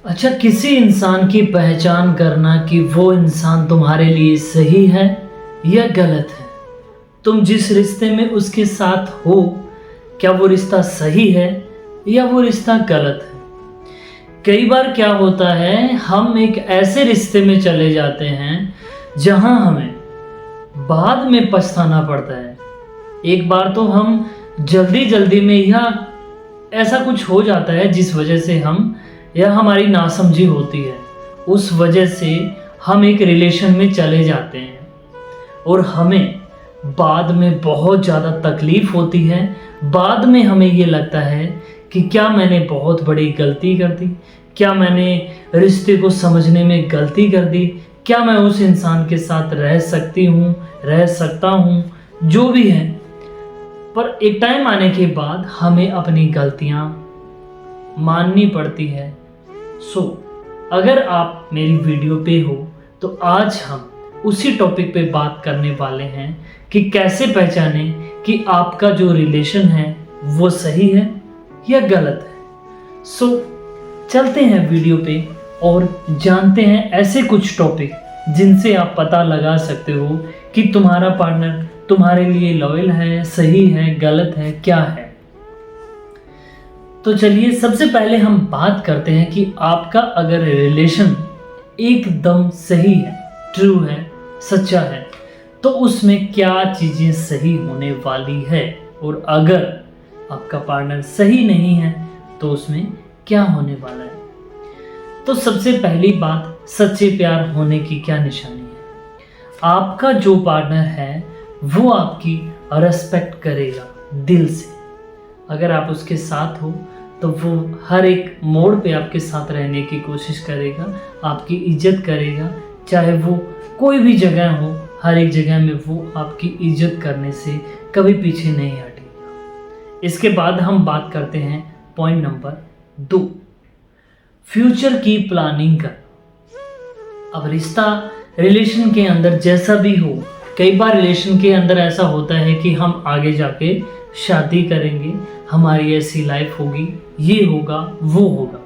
अच्छा, किसी इंसान की पहचान करना कि वो इंसान तुम्हारे लिए सही है या गलत है। तुम जिस रिश्ते में उसके साथ हो, क्या वो रिश्ता सही है या वो रिश्ता गलत है। कई बार क्या होता है, हम एक ऐसे रिश्ते में चले जाते हैं जहां हमें बाद में पछताना पड़ता है। एक बार तो हम जल्दी जल्दी में या ऐसा कुछ हो जाता है जिस वजह से हम या हमारी नासमझी होती है, उस वजह से हम एक रिलेशन में चले जाते हैं और हमें बाद में बहुत ज़्यादा तकलीफ़ होती है। बाद में हमें ये लगता है कि क्या मैंने बहुत बड़ी गलती कर दी, क्या मैंने रिश्ते को समझने में गलती कर दी, क्या मैं उस इंसान के साथ रह सकती हूँ, रह सकता हूँ, जो भी है। पर एक टाइम आने के बाद हमें अपनी गलतियाँ माननी पड़ती है। अगर आप मेरी वीडियो पे हो तो आज हम उसी टॉपिक पे बात करने वाले हैं कि कैसे पहचाने कि आपका जो रिलेशन है वो सही है या गलत है। चलते हैं वीडियो पे और जानते हैं ऐसे कुछ टॉपिक जिनसे आप पता लगा सकते हो कि तुम्हारा पार्टनर तुम्हारे लिए लॉयल है, सही है, गलत है, क्या है। तो चलिए सबसे पहले हम बात करते हैं कि आपका अगर रिलेशन एकदम सही है, ट्रू है, सच्चा है, तो उसमें क्या चीज़ें सही होने वाली है, और अगर आपका पार्टनर सही नहीं है तो उसमें क्या होने वाला है। तो सबसे पहली बात, सच्चे प्यार होने की क्या निशानी है। आपका जो पार्टनर है वो आपकी रिस्पेक्ट करेगा दिल से। अगर आप उसके साथ हो तो वो हर एक मोड़ पे आपके साथ रहने की कोशिश करेगा, आपकी इज्जत करेगा, चाहे वो कोई भी जगह हो, हर एक जगह में वो आपकी इज्जत करने से कभी पीछे नहीं हटेगा। इसके बाद हम बात करते हैं पॉइंट नंबर 2, फ्यूचर की प्लानिंग कर। अब रिलेशन के अंदर जैसा भी हो, कई बार रिलेशन के अंदर ऐसा होता है कि हम आगे जाके शादी करेंगे, हमारी ऐसी लाइफ होगी, ये होगा, वो होगा।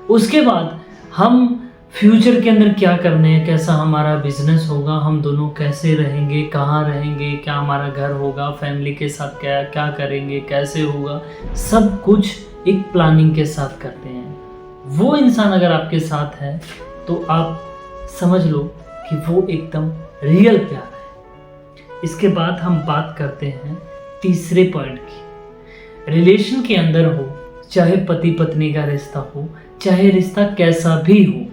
उसके बाद हम फ्यूचर के अंदर क्या करने हैं, कैसा हमारा बिजनेस होगा, हम दोनों कैसे रहेंगे, कहाँ रहेंगे, क्या हमारा घर होगा, फैमिली के साथ क्या क्या करेंगे, कैसे होगा, सब कुछ एक प्लानिंग के साथ करते हैं। वो इंसान अगर आपके साथ है तो आप समझ लो कि वो एकदम रियल प्यार है। इसके बाद हम बात करते हैं तीसरे पॉइंट की। रिलेशन के अंदर हो, चाहे पति पत्नी का रिश्ता हो, चाहे रिश्ता कैसा भी हो,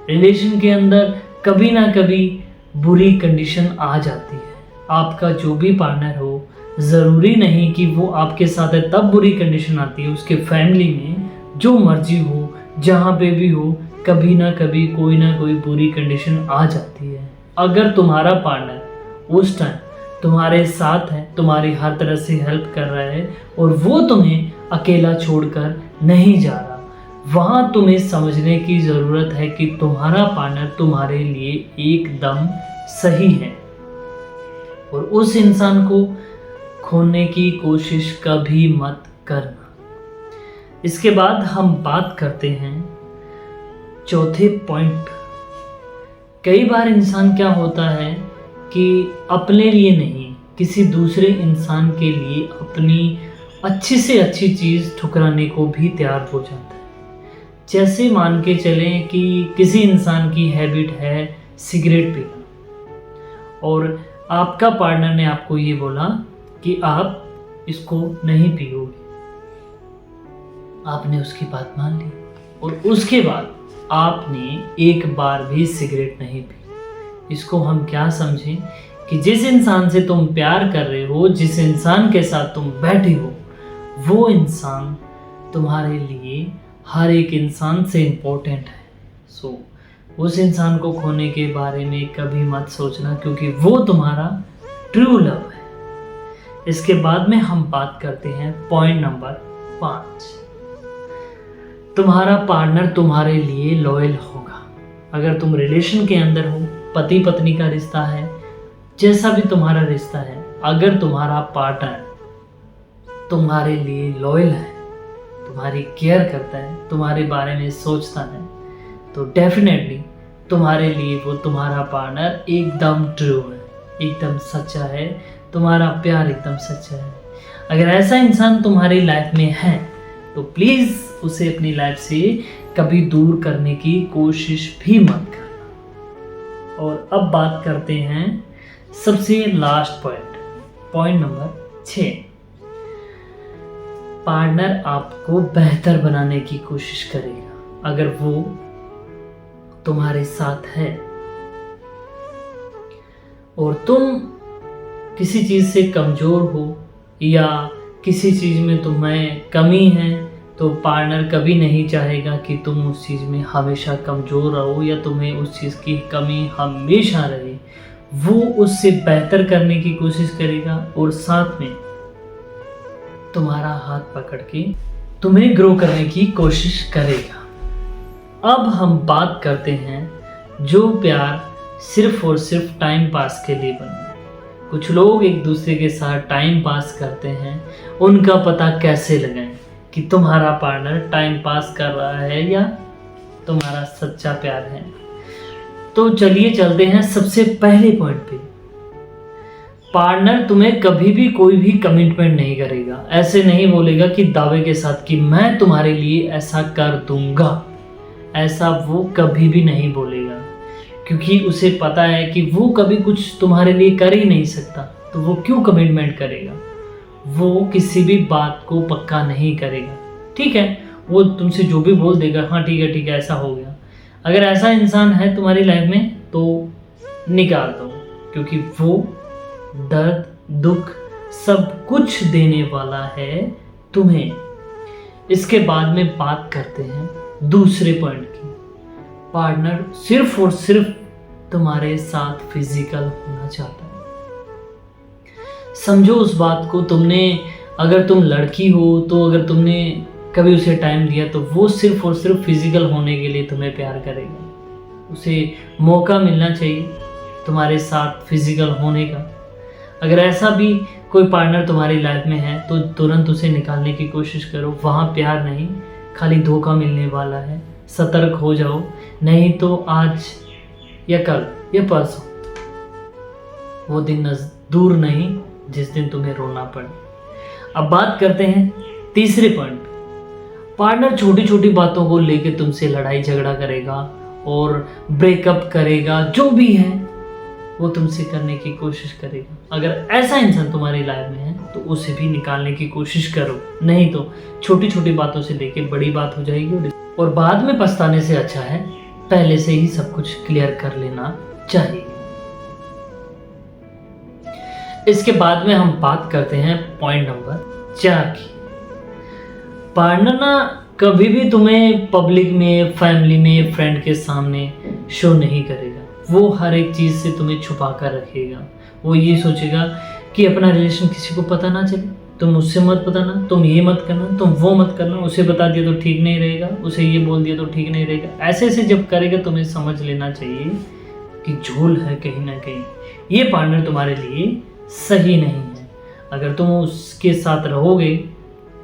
रिलेशन के अंदर कभी ना कभी बुरी कंडीशन आ जाती है। आपका जो भी पार्टनर हो, ज़रूरी नहीं कि वो आपके साथ है तब बुरी कंडीशन आती है। उसके फैमिली में जो मर्जी हो, जहाँ पे भी हो, कभी ना कभी कोई ना कोई बुरी कंडीशन आ जाती है। अगर तुम्हारा पार्टनर उस टाइम तुम्हारे साथ है, तुम्हारी हर तरह से हेल्प कर रहा है और वो तुम्हें अकेला छोड़कर नहीं जा रहा, वहाँ तुम्हें समझने की ज़रूरत है कि तुम्हारा पार्टनर तुम्हारे लिए एकदम सही है और उस इंसान को खोने की कोशिश कभी मत करना। इसके बाद हम बात करते हैं चौथे पॉइंट। कई बार इंसान क्या होता है कि अपने लिए नहीं, किसी दूसरे इंसान के लिए अपनी अच्छी से अच्छी चीज़ ठुकराने को भी तैयार हो जाता है। जैसे मान के चलें कि किसी इंसान की हैबिट है सिगरेट पीना और आपका पार्टनर ने आपको ये बोला कि आप इसको नहीं पियोगे, आपने उसकी बात मान ली और उसके बाद आपने एक बार भी सिगरेट नहीं पी। इसको हम क्या समझें कि जिस इंसान से तुम प्यार कर रहे हो, जिस इंसान के साथ तुम बैठे हो, वो इंसान तुम्हारे लिए हर एक इंसान से इम्पोर्टेंट है। उस इंसान को खोने के बारे में कभी मत सोचना, क्योंकि वो तुम्हारा ट्रू लव है। इसके बाद में हम बात करते हैं पॉइंट नंबर 5, तुम्हारा पार्टनर तुम्हारे लिए लॉयल होगा। अगर तुम रिलेशन के अंदर हो, पति पत्नी का रिश्ता है, जैसा भी तुम्हारा रिश्ता है, अगर तुम्हारा पार्टनर तुम्हारे लिए लॉयल है तो तुम्हारी केयर करता है, तुम्हारे बारे में सोचता है, तो डेफिनेटली तुम्हारे लिए वो तुम्हारा पार्टनर एकदम ट्रू है, एकदम सच्चा है, तुम्हारा प्यार एकदम सच्चा है। अगर ऐसा इंसान तुम्हारी लाइफ में है तो प्लीज़ उसे अपनी लाइफ से कभी दूर करने की कोशिश भी मत करना। और अब बात करते हैं सबसे लास्ट पॉइंट नंबर 6। पार्टनर आपको बेहतर बनाने की कोशिश करेगा अगर वो तुम्हारे साथ है, और तुम किसी चीज़ से कमज़ोर हो या किसी चीज़ में तुम्हें कमी है, तो पार्टनर कभी नहीं चाहेगा कि तुम उस चीज़ में हमेशा कमज़ोर रहो या तुम्हें उस चीज़ की कमी हमेशा रहे। वो उससे बेहतर करने की कोशिश करेगा और साथ में तुम्हारा हाथ पकड़ के तुम्हें ग्रो करने की कोशिश करेगा। अब हम बात करते हैं जो प्यार सिर्फ और सिर्फ टाइम पास के लिए बना है। कुछ लोग एक दूसरे के साथ टाइम पास करते हैं, उनका पता कैसे लगाएं कि तुम्हारा पार्टनर टाइम पास कर रहा है या तुम्हारा सच्चा प्यार है। तो चलिए चलते हैं सबसे पहले पॉइंट पे। पार्टनर तुम्हें कभी भी कोई भी कमिटमेंट नहीं करेगा, ऐसे नहीं बोलेगा कि दावे के साथ कि मैं तुम्हारे लिए ऐसा कर दूंगा, ऐसा वो कभी भी नहीं बोलेगा, क्योंकि उसे पता है कि वो कभी कुछ तुम्हारे लिए कर ही नहीं सकता, तो वो क्यों कमिटमेंट करेगा। वो किसी भी बात को पक्का नहीं करेगा। ठीक है, वो तुमसे जो भी बोल देगा, हाँ ठीक है ऐसा हो गया। अगर ऐसा इंसान है तुम्हारी लाइफ में तो निकाल दो, क्योंकि वो दर्द दुख सब कुछ देने वाला है तुम्हें। इसके बाद में बात करते हैं दूसरे पॉइंट की। पार्टनर सिर्फ और सिर्फ तुम्हारे साथ फिजिकल होना चाहता है। समझो उस बात को, अगर तुम लड़की हो तो अगर तुमने कभी उसे टाइम दिया तो वो सिर्फ और सिर्फ फिजिकल होने के लिए तुम्हें प्यार करेगा। उसे मौका मिलना चाहिए तुम्हारे साथ फिजिकल होने का। अगर ऐसा भी कोई पार्टनर तुम्हारी लाइफ में है तो तुरंत उसे निकालने की कोशिश करो। वहाँ प्यार नहीं, खाली धोखा मिलने वाला है। सतर्क हो जाओ, नहीं तो आज या कल या परसों वो दिन दूर नहीं जिस दिन तुम्हें रोना पड़े। अब बात करते हैं तीसरे पॉइंट। पार्टनर छोटी छोटी बातों को लेकर तुमसे लड़ाई झगड़ा करेगा और ब्रेकअप करेगा, जो भी है वो तुमसे करने की कोशिश करेगा। अगर ऐसा इंसान तुम्हारी लाइफ में है तो उसे भी निकालने की कोशिश करो, नहीं तो छोटी छोटी बातों से लेके बड़ी बात हो जाएगी और बाद में पछताने से अच्छा है पहले से ही सब कुछ क्लियर कर लेना चाहिए। इसके बाद में हम बात करते हैं पॉइंट नंबर 4 की। पार्टनर ना कभी भी तुम्हें पब्लिक में, फैमिली में, फ्रेंड के सामने शो नहीं करेगा। वो हर एक चीज़ से तुम्हें छुपा कर रखेगा। वो ये सोचेगा कि अपना रिलेशन किसी को पता ना चले, तुम उससे मत बताना, तुम ये मत करना, तुम वो मत करना। उसे बता दिया तो ठीक नहीं रहेगा, उसे ये बोल दिया तो ठीक नहीं रहेगा। ऐसे ऐसे जब करेगा तुम्हें समझ लेना चाहिए कि झोल है कहीं ना कहीं। ये पार्टनर तुम्हारे लिए सही नहीं है। अगर तुम उसके साथ रहोगे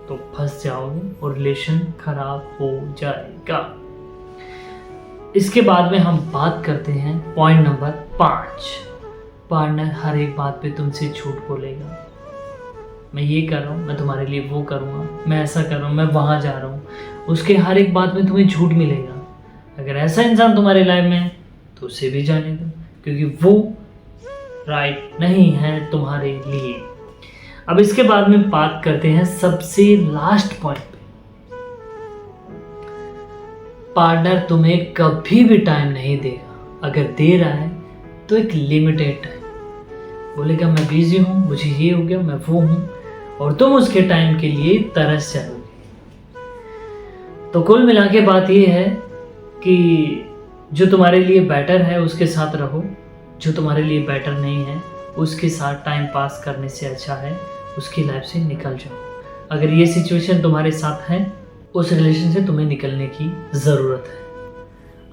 तो फंस जाओगे और रिलेशन खराब हो जाएगा। इसके बाद में हम बात करते हैं पॉइंट नंबर 5। पार्टनर हर एक बात पे तुमसे झूठ बोलेगा। मैं ये कर रहा हूँ, मैं तुम्हारे लिए वो करूँगा, मैं ऐसा कर रहा हूँ, मैं वहाँ जा रहा हूँ। उसके हर एक बात में तुम्हें झूठ मिलेगा। अगर ऐसा इंसान तुम्हारी लाइफ में है तो उसे भी जाने दो, क्योंकि वो राइट नहीं है तुम्हारे लिए। अब इसके बाद में बात करते हैं सबसे लास्ट पॉइंट पे। पार्टनर तुम्हें कभी भी टाइम नहीं देगा। अगर दे रहा है तो एक लिमिटेड टाइम। बोलेगा मैं बिजी हूँ, मुझे ये हो गया, मैं वो हूँ, और तुम उसके टाइम के लिए तरस जाओगे। तो कुल मिला के बात ये है कि जो तुम्हारे लिए बेटर है उसके साथ रहो, जो तुम्हारे लिए बेटर नहीं है उसके साथ टाइम पास करने से अच्छा है उसकी लाइफ से निकल जाओ। अगर ये सिचुएशन तुम्हारे साथ है, उस रिलेशन से तुम्हें निकलने की ज़रूरत है।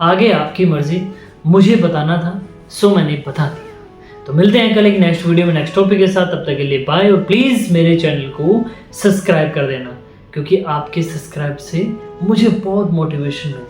आगे आपकी मर्जी, मुझे बताना था सो मैंने बता दिया। तो मिलते हैं कल एक नेक्स्ट वीडियो में नेक्स्ट टॉपिक के साथ। तब तक के लिए बाय, और प्लीज़ मेरे चैनल को सब्सक्राइब कर देना, क्योंकि आपके सब्सक्राइब से मुझे बहुत मोटिवेशन मिलता है।